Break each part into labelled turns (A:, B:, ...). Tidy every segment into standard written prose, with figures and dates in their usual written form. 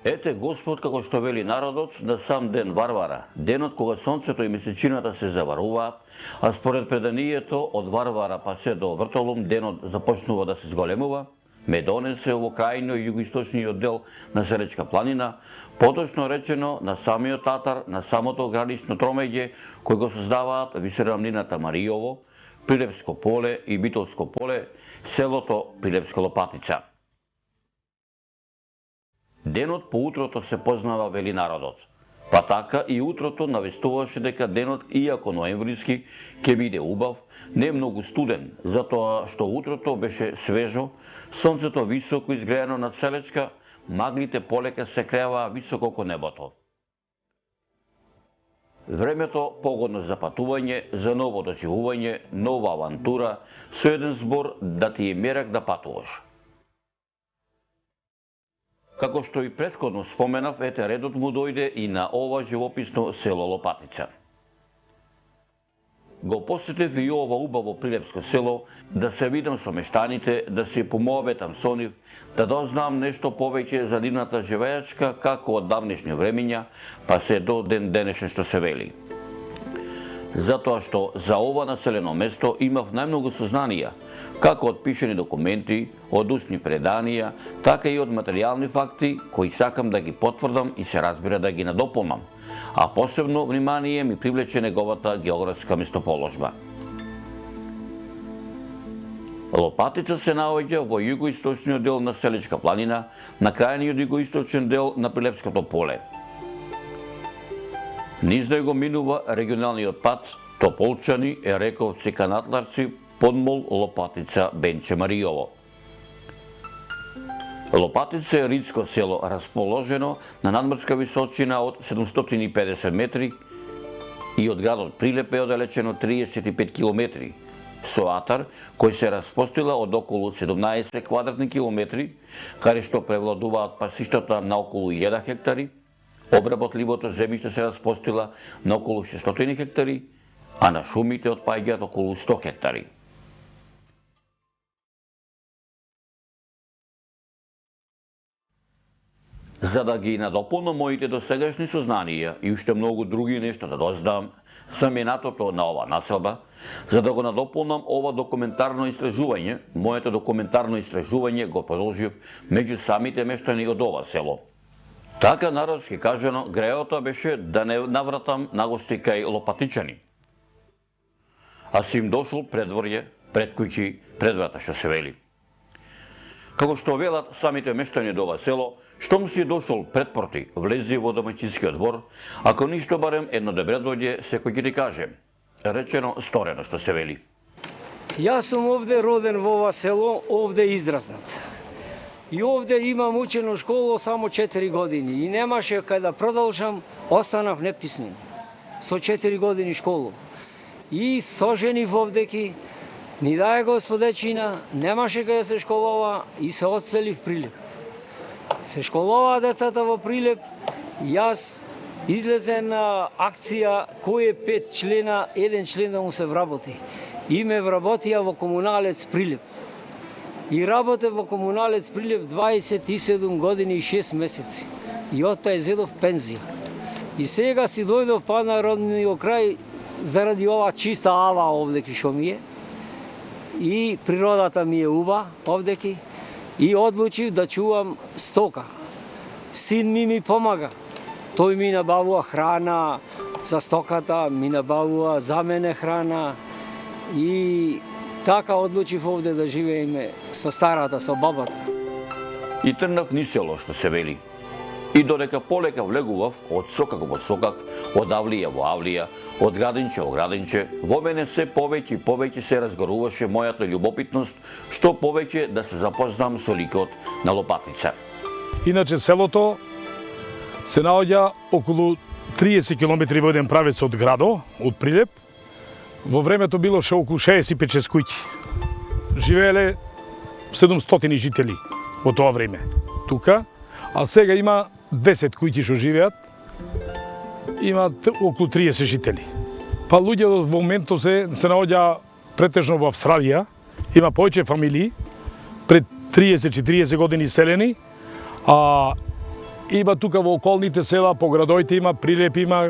A: Ете Господ како што вели народот да сам ден варвара, денот кога сонцето и месечината се заваруваат, а според преданието од варвара па се до вртолум денот започнува да се зголемува, ме донесе во крајно југоисточниот дел на Селечка планина, поточно речено на самиот Татар, на самото гранично тромеѓе кој го создаваат висерамнината Маријово, Прилепско поле и Битолско поле, селото Прилепска Лопатица. Денот по утрото се познава, вели народот. Па така и утрото навестуваше дека денот, иако ноемвриски, ќе биде убав, не многу студен, затоа што утрото беше свежо, сонцето високо изгреано над Селечка, маглите полека се креаваа високо кон небото. Времето погодно за патување, за ново доживување, нова авантура, со еден збор да ти е мерак да патуваш. Како што и претходно споменав, ете редот му дојде и на ова живописно село Лопатица. Го посетив и ова убаво прилепско село, да се видам со мештаните, да се помоветам со нив, да дознам нешто повеќе за нивната живеачка, како од давнешни времиња, па се до ден денешен што се вели. Затоа што за ова населено место имав најмногу сознанија, како од пишени документи, од устни преданија, така и од материјални факти, кои сакам да ги потврдам и се разбира да ги надополнам, а посебно внимание ми привлече неговата географска местоположба. Лопатица се наоѓа во југоисточниот дел на Селечка планина, на крајниот југоисточен дел на Прилепското поле. Низ него минува регионалниот пат Тополчани, Ерековци, Канатларци, Подмол, Лопатица, Бенче, Маријово. Лопатица е ридско село, расположено на надморска височина од 750 метри и од градот Прилеп е оддалечено 35 километри, со атар кој се распостила од околу 17 квадратни километри, каде што превладуваат пасиштата на околу 1 хектари, обработливото земјиште се распостила на околу 600 хектари, а на шумите отпаѓаат околу 100 хектари. За да ги надополнам моите досегашни сознанија и уште многу други нешта да дознам за минатото на ова населба, за да го надополнам ова документарно истражување, моето документарно истражување го продолжив меѓу самите мештани од ова село. Така народски кажано, греото беше да не навратам нагости кај Лопатичани. А си им дошол предворје, пред куќи, пред врата што се вели. Како што велат самите мештани од ова село, штом си дошол пред порти, влези во домаќинскиот двор, ако ништо барем едно добре дојде, секој ќе ти каже. Речено, сторено што се вели.
B: Јас сум овде роден во ова село, овде израснат. И овде имам учено школо само 4 години и немаше кај да продолжам, останав неписмен. Со 4 години школу. И соженив овдеки, ни дае господечина, немаше кај да се школова и се одсели в Прилеп. Се школова децата во Прилеп, јас излезе на акција кој е 5 члена, еден член да му се вработи. И ме вработија во Комуналец Прилеп. И работе во Комуналец Прилеп 27 години и 6 месеци. И оттај зедов пензија. И сега си дојдов па на родниот крај заради ова чиста ава овдеки што ми е. И природата ми е уба овдеки. И одлучив да чувам стока. Син ми помага. Тој ми набавува храна за стоката, ми набавува за мене храна. И така одлучив овде да живееме со старата, со бабата.
A: И трнав низ село што се вели. И додека полека влегував од сокак во сокак, од авлија во авлија, од градинче во градинче, во мене се повеќе и повеќе се разгоруваше мојата љубопитност, што повеќе да се запознам со ликот на Лопатица.
C: Иначе селото се наоѓа околу 30 км во еден правец од градо, од Прилеп. Во времето билоше околу 65 куќи. Живееле 700 жители во тоа време тука, а сега има 10 куќи што живеат, има околу 30 жители. Па луѓето во моментот се наоѓа претежно во Австралија, има повеќе фамилии, пред 30-40 години селени, а Има тука во околните села, по градоите има, Прилеп има,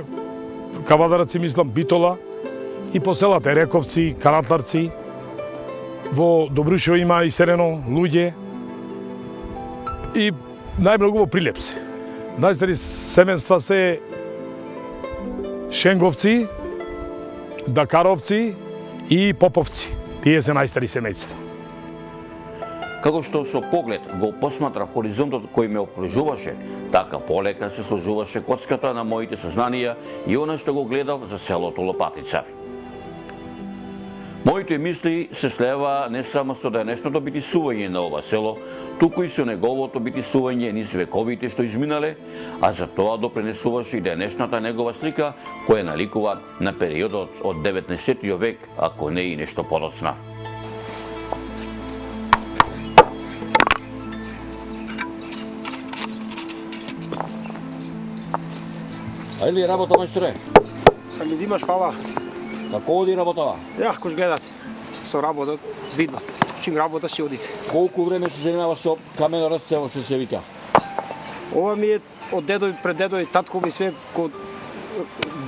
C: Кавадарци мислам, Битола, и по селата Рековци, Каратларци, во Добрушево има иселено луѓе, и најмногу во Прилеп се. Најстари семенства се Шенговци, Дакаровци и Поповци. Тие се најстари семејства.
A: Како што со поглед го посматра хоризонтот кој ме окружуваше, така полека се сложуваше коцката на моите сознанија и она што го гледав за селото Лопатица. Моите мисли се слева не само со денешното битисување на ова село, туку и со неговото битисување низ вековите што изминале, а за тоа допринесуваше и денешната негова слика која наликува на периодот од 19. век, ако не и нешто подоцна. Ајде работа, мајсторе?
D: Ами Димаш, фала.
A: Како оди работава?
D: Ја, кој гледате, со работа бидват. Чим работа ќе одите.
A: Колку време се занимава со каменородство што се вика?
D: Ова ми е од дедови, пред дедови, таткови све ко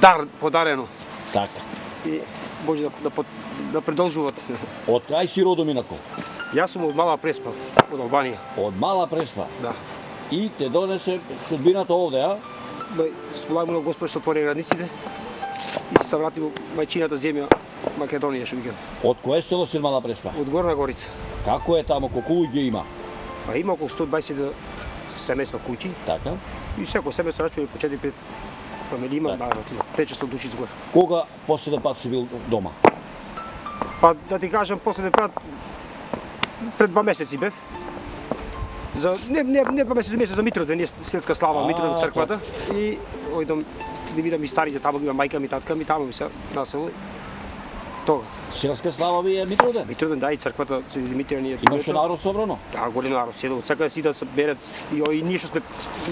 D: дар подарено.
A: Така.
D: И може да продолжуваат.
A: Од кај си родом инако?
D: Јас сум од Мала Преспа, од Албанија.
A: Од Мала Преспа?
D: Да.
A: И те донесе судбината овде, а?
D: Сполагам на Господ што отвори границите и се врати во мајчината земја Македонија, што викам.
A: Од кое село си Мала Преспа?
D: Од Горна Горица.
A: Како е тамо, колку луѓе има?
D: Па има околу 120 семејства куќи
A: Така.
D: и секој семејство рачува по 4-5 фамилии има,
A: Така.
D: да, 500 души згоре.
A: Кога последен пат си бил дома?
D: Па да ти кажам, последен пат пред 2 месеци бев. За не 2 месеци, месец за Митровден, е селска слава, Митровден црквата и ојдам да видам и старите, таму има мајка ми, татка ми, таму ми се насело. Тога.
A: Селска слава ви е Митровден?
D: Митровден, да, и црквата се Димитријан и
A: Имаше народ собрано?
D: Да, голем народ, седо, црква си да се берат и ние што сме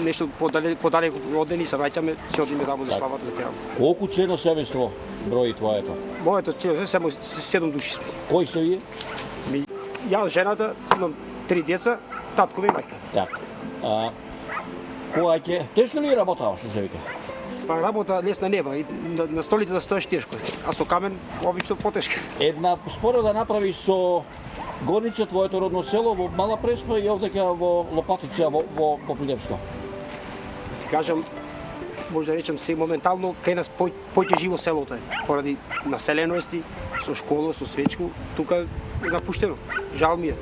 D: нешто подале одени, се враќаме, се одиме таму за славата да пеаме.
A: Колку члено семејство брои твоето?
D: Моето члено само 7 души сме.
A: Кои сте вие?
D: Јас, жената, имам 3 деца, татко ми и мајка.
A: Така. Која ќе... Тешко ли работава, што се вика?
D: Па работа лесна нема, и на столите да стоиш тешко, а со камен обично потешко.
A: Една спора да направи со Горница, твоето родно село, во Мала Преспа и овдека во Лопатица, во Прилепско.
D: Ти кажам, може да речем се моментално кај нас поќе живо селото е, поради населености, со школа, со свечко, тука е напуштено. Жал ми е.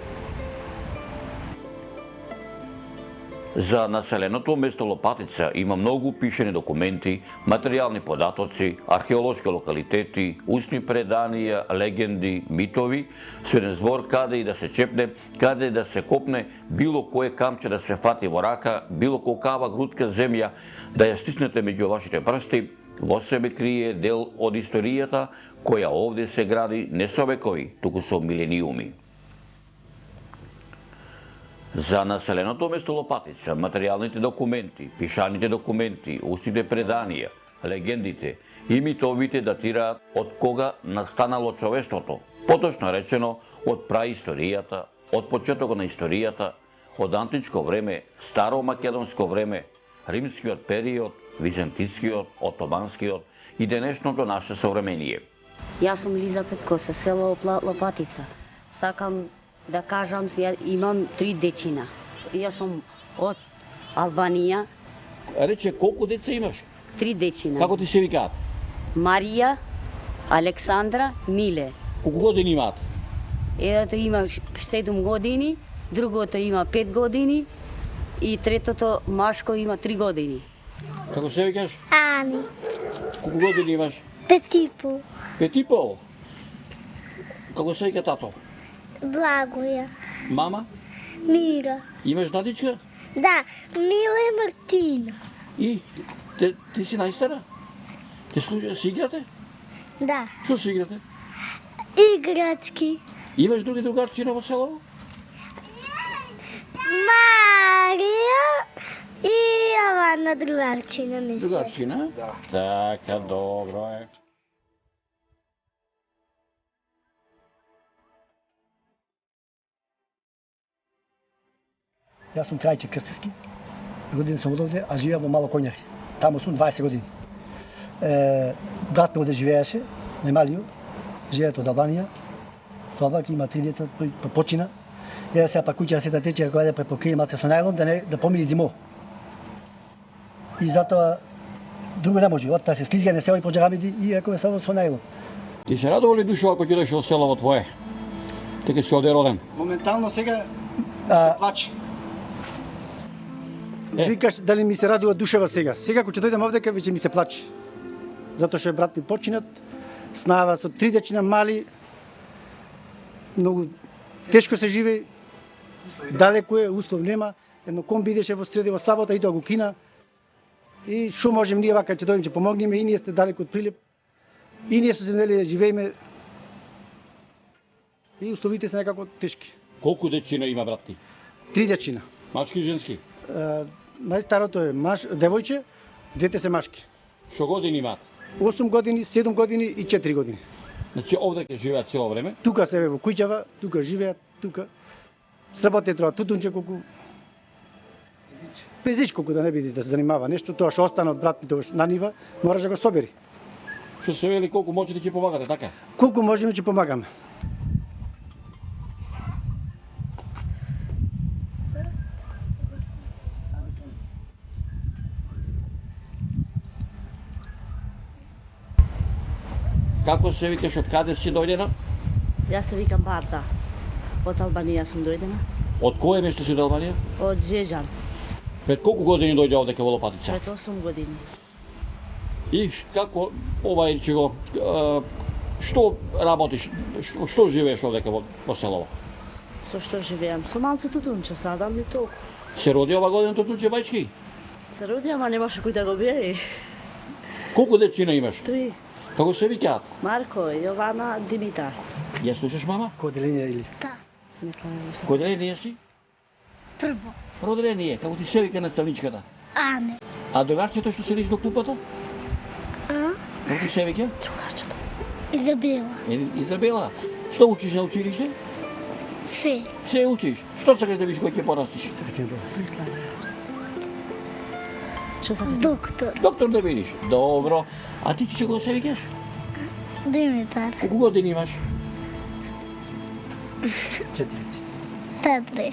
A: За населеното место Лопатица има многу пишени документи, материјални податоци, археолошки локалитети, устни преданија, легенди, митови, со еден збор каде и да се чепне, каде и да се копне, било кое камче да се фати во рака, било колкава грудка земја да ја стиснете меѓу вашите прсти, во себе крие дел од историјата која овде се гради не со векови, туку со милениуми. За населеното место Лопатица, материјалните документи, пишаните документи, устните преданија, легендите и митовите датираат од кога настанало човештвото, поточно речено од праисторијата, од почетокот на историјата, од античко време, старо македонско време, римскиот период, византискиот, отоманскиот и денешното наше современие.
E: Јас сум Лиза Петкоса, село Лопатица. Сакам да кажам, имам 3 дечина. Јас сум од Албанија.
A: Рече, колку деца имаш?
E: 3 дечина.
A: Како ти се викаат?
E: Марија, Александра, Миле.
A: Колку години имаат?
E: Едното има 7 години, другото има 5 години и третото машко има 3 години.
A: Како се викаш?
F: Ани,
A: Колку години имаш?
F: 5,5.
A: 5,5. Како се вика тато?
F: Благоја.
A: Мама?
F: Мира.
A: Имаш дадичка?
F: Да, Мила и Мартина.
A: И ти си најстара? Ти си играте?
F: Да.
A: Што си играте?
F: Играчки.
A: Имаш други другарчина во село?
F: Марија и Јована другарчина ми се.
A: Другарчина? Да. Така, добро е.
G: Јас сум Трајче Крстевски, години сум овде, а живеам во Мало Конјари. Таму сум 20 години. Брат ми овде живееше, најмалиот, живеат од Албанија. Словак има 3 деца, почина. Ева сега па куќа сета тече, кога да препокрие малце со најлон, да помири зимо. И затоа друго не може, оттаа се слизга, не се оди по джарамиди и ако е само со најлон.
H: Ти се радува ли душо ако ќе дојдеш во селово твое? Ти ке си овде роден?
G: Моментално сега плаче. Викаш дали ми се радува душева сега. Сега кога ќе дојдем овдека веќе ми се плаче. Затоа што брат ми починат, снава со 3 дечина мали, многу тешко се живее, далеко е, услов нема, едно комби идеше во среди во сабота и тоа го кина. И што можем ние вака ќе дојдем ќе помогнеме, и ние сте далеко од Прилеп. И ние со земјелие живееме. И условите се некако тешки.
H: Колку дечина има брат ти?
G: 3 дечина.
H: Мачки и женски?
G: Најстарото е девојче, двете се машки.
H: Што години имаат?
G: 8 години, 7 години и 4 години.
H: Значи овде ќе живеат цело време?
G: Тука се во куќава, тука живеат, тука. Сработе треба тутунче колку пезич колку да не биде да се занимава нешто, тоа што остана од брат ми тоа на нива, мораш да го собери.
H: Што се вели колку можете ќе помагате, така?
G: Колку можеме ќе помагаме.
H: Како се викаш, од каде си дојдена?
E: Јас се викам Барта. Од Албанија сум дојдена.
H: Од кое место си од Албанија?
E: Од Жежан.
H: Пред колку години дојде овде во Лопатица?
E: Пред 8 години.
H: И како овај че го што работиш, што живееш овде во селово?
E: Со што живеам? Со малце тутунче садам и толку.
H: Се роди ова година тутунче бајчки?
E: Се роди, ама немаше кој да го бие.
H: Колку дечина имаш?
E: 3.
H: Како се викаат?
E: Марко, Јована, Димитар.
H: Ја слушаш мама?
G: Коделение или?
F: Да.
E: Не знаам што.
H: Кој деление си?
F: Прво.
H: Роделение, како ти се вика наставничката.
F: Ане.
H: А другарчето што седиш до клупата? Како ти се вика?
E: Другарчето.
F: Изабела.
H: Изабела. Што учиш на училиште?
F: Се.
H: Се учиш. Што сакаш да бидеш кој ќе порастиш?
E: Што сакаш?
F: Доктор.
H: Доктор да бидеш. Добро. А ти че го се викаш?
F: Димитар.
H: Колку години имаш?
G: 4.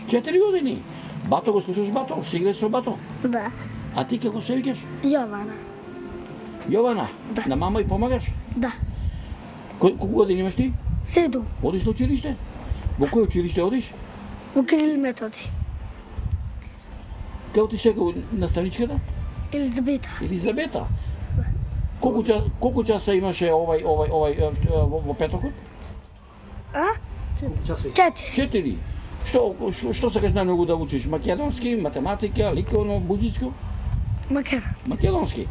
H: 4 години. Бато го слушаш бато? Си играеш со бато?
F: Да.
H: А ти како се викаш?
F: Јована.
H: Јована?
F: Да.
H: На мама и помагаш?
F: Да.
H: Колку години имаш ти?
F: 7.
H: Одиш на училиште? Во кој училиште одиш?
F: Во Кирил Методи.
H: Како ти се наставничката?
F: Елизабета.
H: Елизабета. Колку часа имаше овај во петокот?
F: 4.
H: 4. Што сакаш најмногу да учиш? Македонски, математика, ликовно, музичко?
F: Македонски.
H: Македонски.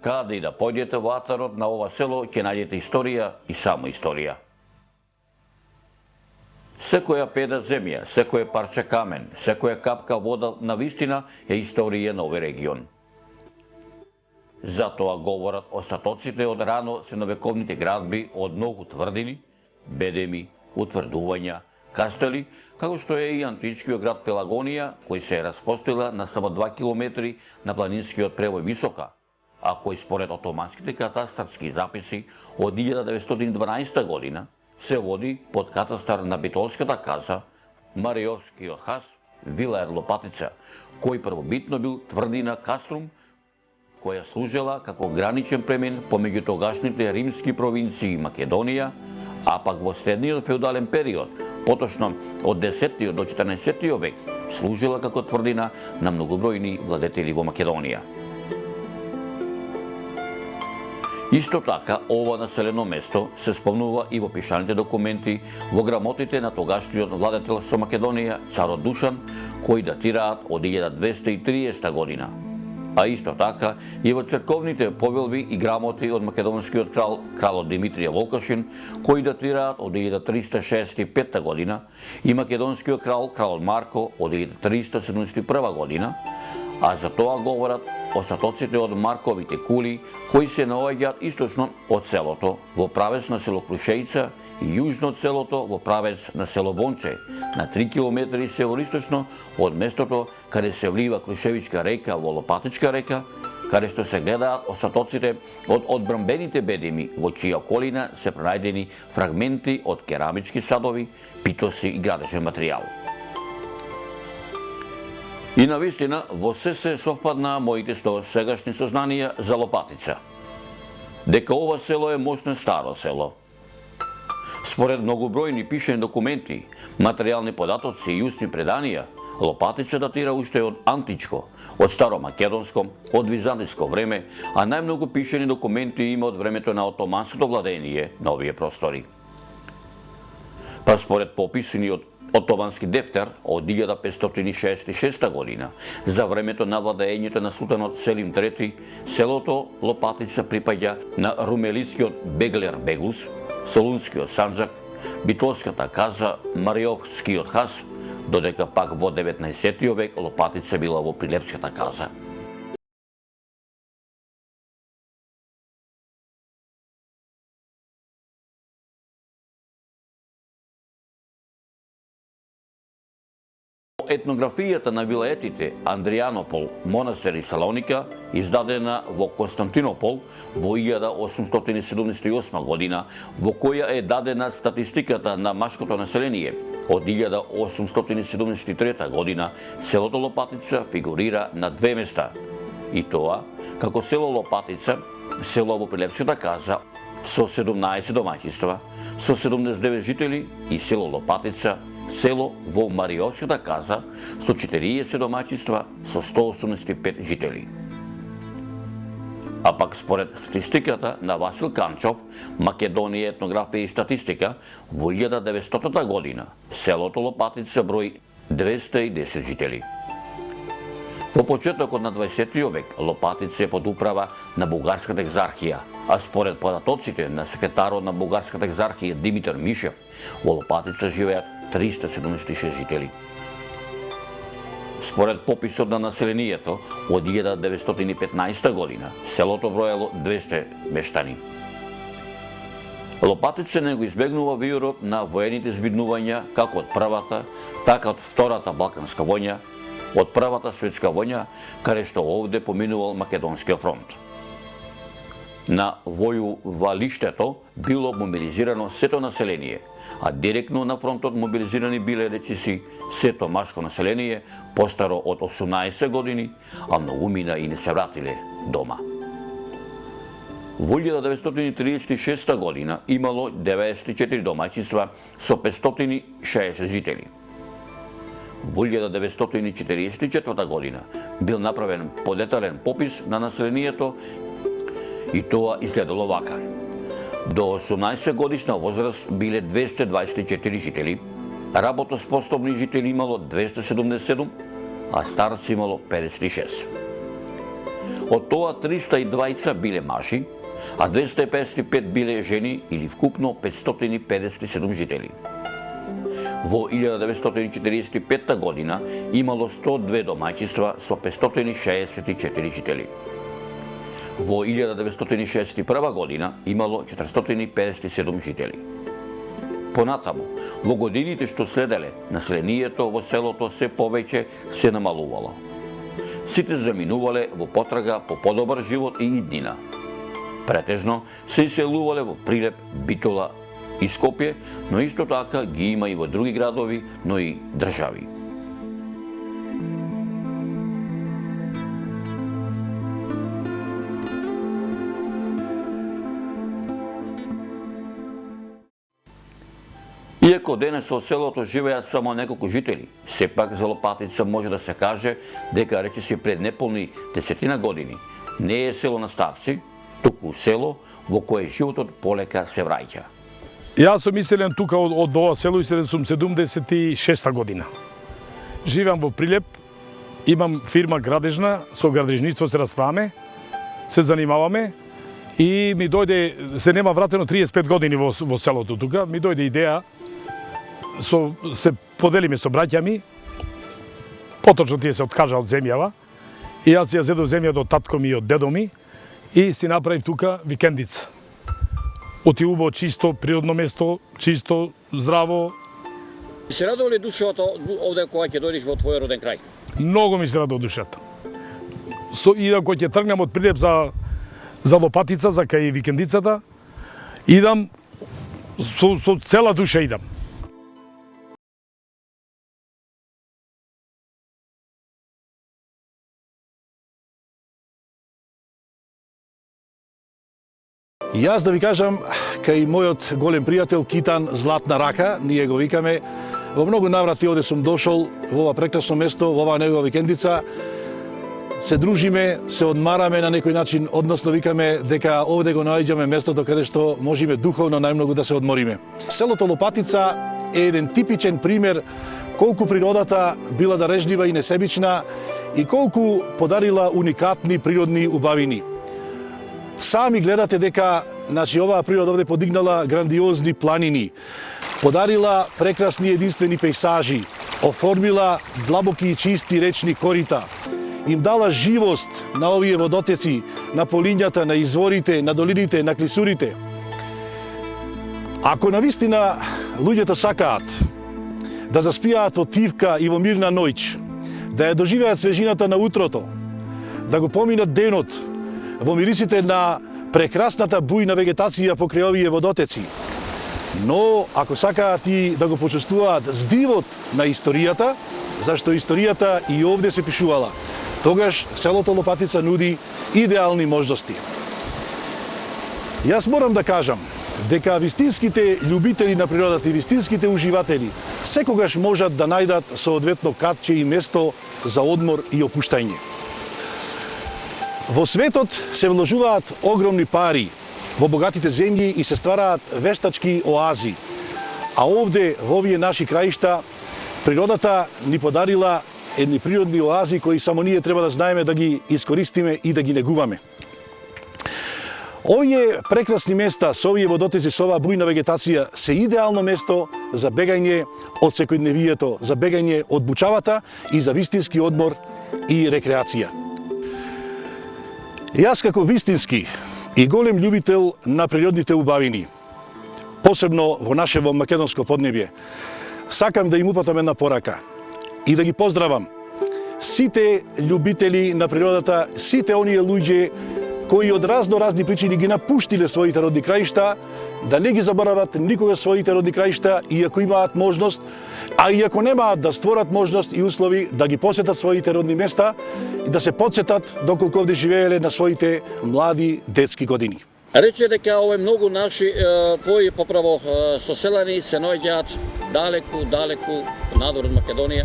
A: Каде и да појдете во атарот на ова село, ќе најдете историја и само историја. Секоја педа земја, секој парче камен, секоја капка вода на вистина е историја на овој регион. Затоа говорат остатоците од рано средновековните градби од многу тврдини, бедеми, утврдувања, кастели, како што е и античкиот град Пелагонија, кој се е распостила на само 2 километри на планинскиот превој Висока, а кој според отоманските катастарски записи од 1912 година се води под катастар на битолската каса Мариовскиот хас Вилаер Лопатица, кој првобитно бил тврдина Каструм, која служела како граничен премин помеѓу тогашните римски провинции Македонија, а пак во следниот феудален период, поточно од 10 до 14 век, служила како тврдина на многобројни владетели во Македонија. Исто така, ова населено место се спомнува и во пишаните документи во грамотите на тогашниот владетел со Македонија, царот Душан, кои датираат од 1230 година. а исто така и во црковните повелби и грамоти од македонскиот кралот Димитрije Волкашин, кои датираат од 1365 година, и македонскиот кралот Марко од 1371 година, а за тоа говорат остатоците од Марковите кули, кои се наоѓаат источно од селото, во правец на село Крушеица, и јужно од селото во правец на село Бонче, на 3 километри североисточно од местото каде се влива Крушевичка река во Лопатичка река, каде што се гледаат остатоците од одбрамбените бедеми, во чија околина се пронајдени фрагменти од керамички садови, питоси и градежен материјал. И навистина, во се совпаднаа моите сегашни сознанија за Лопатица. Дека ова село е мощно старо село. Според многобројни пишени документи, материјални податоци и устни преданија, Лопатица датира уште од античко, од старомакедонско, од византиско време, а најмногу пишени документи има од времето на отоманското владење на овие простори. Па според пописани од Отомански дефтер од 1566 година, за времето на владењето на султанот Селим III, селото Лопатица припаѓа на румелискиот Беглер Беглус, Солунскиот Санџак, Битолската каза, Мариовскиот хас, додека пак во 19 век Лопатица била во Прилепската каза. Етнографијата на вилаетите Андријанопол, Монастир и Салоника, издадена во Константинопол во 1878 година, во која е дадена статистиката на машкото население. Од 1873 година селото Лопатица фигурира на 2 места. И тоа како село Лопатица, село во Прилепската каза со 17 домаќинства, со 79 жители, и село Лопатица, село во Мариовската каза со 40 домаќинства со 185 жители. А пак според статистиката на Васил Канчов, Македонија етнографија и статистика, во 1900 година селото Лопатица брои 210 жители. Во почетокот на 20 век Лопатица е под управа на Бугарската екзархија, а според податоците на секретарот на Бугарската екзархија Димитар Мишев, во Лопатица живеат 376 жители. Според пописот на населението од 1915 година, селото броело 200 мештани. Лопатица не го избегнува виорот на воените збиднувања како од првата, така од втората Балканска војна, од првата светска војна, каде што овде поминувал Македонскиот фронт. На војувалиштето било мобилизирано сето население, а директно на фронтот мобилизирани биле речиси сето машко население постаро од 18 години, а многумина и не се вратиле дома. Во 1936 година имало 94 домаќинства со 560 жители. Во 1944 година бил направен подетален попис на населението и тоа изгледало вака. До 18 годишна возраст биле 224 жители, работоспособни жители имало 277, а старци имало 56. Од тоа 320 биле мажи, а 255 биле жени или вкупно 557 жители. Во 1945 година имало 102 домаќинства со 564 жители. Во 1961 година имало 457 жители. Понатаму, во годините што следеле, населението во селото се повеќе се намалувало. Сите заминувале во потрага по подобар живот и иднина. Претежно се иселувале во Прилеп, Битола и Скопје, но исто така ги има и во други градови, но и држави. Иако денес од селото живеат само неколку жители, сепак за Лопатица може да се каже дека речиси пред неполни десетина години не е село на старци, туку село во кое животот полека се враќа.
C: Јас сум иселен тука од ова село, иселен сум 76 година. Живеам во Прилеп Имам фирма градежна, со градежништво се расправаме, се занимаваме и ми дојде, се нема вратено 35 години во селото тука, ми дојде идеја, се поделиме со браќами, поточно тие се откажа од земјава, и јас ја зедов земја од татко ми и од дедо ми, и си направив тука викендица. Оти убаво, чисто, природно место, чисто, здраво.
H: Се радува ли душата овде кога ќе дојдеш во твој роден крај?
C: Многу ми се радува душата. И ако ќе тргнам од Прилеп за Лопатица, за кај викендицата, идам, со цела душа идам.
I: Јас да ви кажам, кај мојот голем пријател Китан Златна рака, ние го викаме, во многу наврати овде сум дошол, во ова прекрасно место, во оваа негова викендица, се дружиме, се одмараме на некој начин, односно викаме дека овде го наоѓаме местото каде што можеме духовно најмногу да се одмориме. Селото Лопатица е еден типичен пример колку природата била дарежлива и несебична и колку подарила уникатни природни убавини. Сами гледате дека оваа природа овде подигнала грандиозни планини, подарила прекрасни единствени пейсажи, оформила длабоки и чисти речни корита, им дала живост на овие водотеци, на полињата, на изворите, на долините, на клисурите. Ако навистина луѓето сакаат да заспијаат во тивка и во мирна ноќ, да ја доживеат свежината на утрото, да го поминат денот во мирисите на прекрасната бујна вегетација покрај овие водотеци. Но, ако сакаат и да го почувствуваат здивот на историјата, зашто историјата и овде се пишувала, тогаш селото Лопатица нуди идеални можности. Јас морам да кажам дека вистинските љубители на природата и вистинските уживатели секогаш можат да најдат соодветно катче и место за одмор и опуштање. Во светот се вложуваат огромни пари во богатите земји и се ствараат вештачки оази. А овде, во овие наши краишта, природата ни подарила едни природни оази кои само ние треба да знаеме да ги искористиме и да ги негуваме. Овие прекрасни места со овие водотеци, со оваа бујна вегетација се идеално место за бегање од секојдневието, за бегање од бучавата и за вистински одмор и рекреација. Јас како вистински и голем љубител на природните убавини, посебно во нашево македонско поднебје, сакам да им упатам една порака и да ги поздравам сите љубители на природата, сите оние луѓе кои од разни причини ги напуштиле своите родни краишта, да не ги заборават никога своите родни краишта и ако имаат можност, а и ако немаат да створат можност и услови да ги посетат своите родни места и да се подсетат доколку овде живееле на своите млади детски години.
H: Рече дека овој многу наши твои поправо соселани се наоѓаат далеку надвор од Македонија.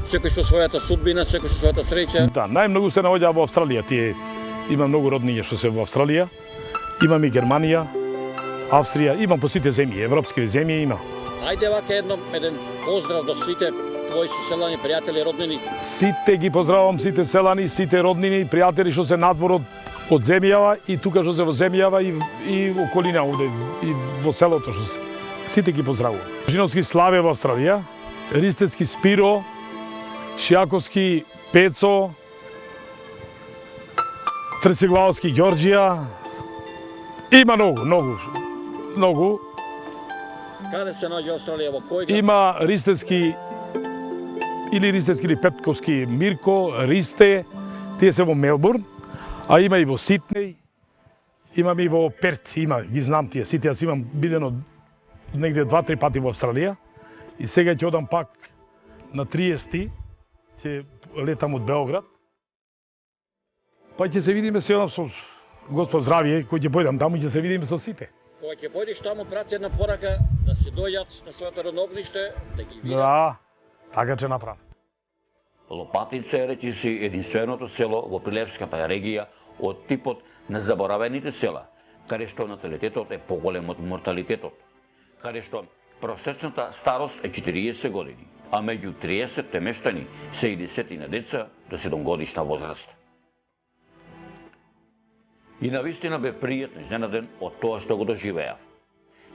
H: Секој со својата судбина, секој со својата среќа.
C: Да, најмногу се наоѓаа во Австралија. Тие има многу родниња што се во Австралија. Имам и Германија, Австрија, имам по сите земји, европски земји има.
H: Ајде вака еден поздрав до сите твои соселани, пријатели, роднини.
C: Сите ги поздравам, сите селани, сите роднини, пријатели што се надвор од земјава и тука што се во земјава и околина овде и во селото што се. Сите ги поздравувам. Жиновски Славе во Австралија, Ристецки Спиро, Шијаковски Пецо, Тресиглавски Ѓорџија. Има многу.
H: Каде се наоѓа Австралија, во кој град?
C: Има Ристецки или Петковски Мирко, Ристе, тие се во Мелбурн, а има и во Сиднеј, имам и во Перт, ги знам тие сите, јас имам бидено негде 2-3 пати во Австралија и сега ќе одам пак на 30-ти, ќе летам од Белград. Па ќе се видиме седам со Господ здравие, кој ќе појдам таму, ќе се видиме со сите.
H: Кога ќе појдеш таму, прати една порака да се дојдат на своето родно огниште, да ги видат.
C: Да, така ќе направам.
A: Лопатица е речиси единственото село во Прилепската регија од типот на заборавените села, каде што наталитетот е поголем од морталитетот, каде што просечната старост е 40 години. а меѓу 30 мештани се и десетина деца до 7-годишна возраст. И навистина бе пријатно изненаден од тоа што го доживеа.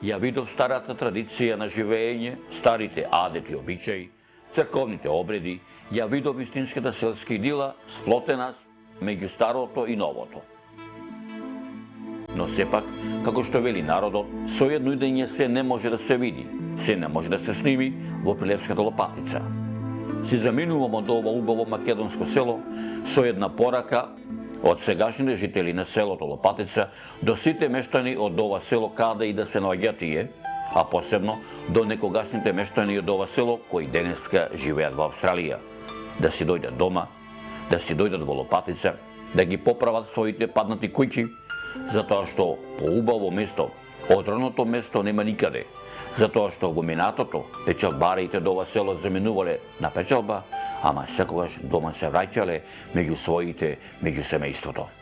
A: Ја видов старата традиција на живење, старите адети и обичаи, црковните обреди, ја видов вистинската селска идила сплотена меѓу старото и новото. Но сепак, како што вели народот, со едно идење се не може да се види, се не може да се сними во Прилепската Лопатица. Си заминувам од ова убаво македонско село со една порака од сегашните жители на селото Лопатица до сите мештани од ова село каде и да се наоѓаат тие, а посебно до некогашните мештани од ова село кои денеска живеат во Австралија. Да си дојдат дома, да си дојдат во Лопатица, да ги поправат своите паднати куќи, затоа што поубаво место, одроното место нема никаде, затоа што во минатото печалбарите до ова село заминувале на печалба, ама секогаш дома се враќале меѓу своите, меѓу семејството.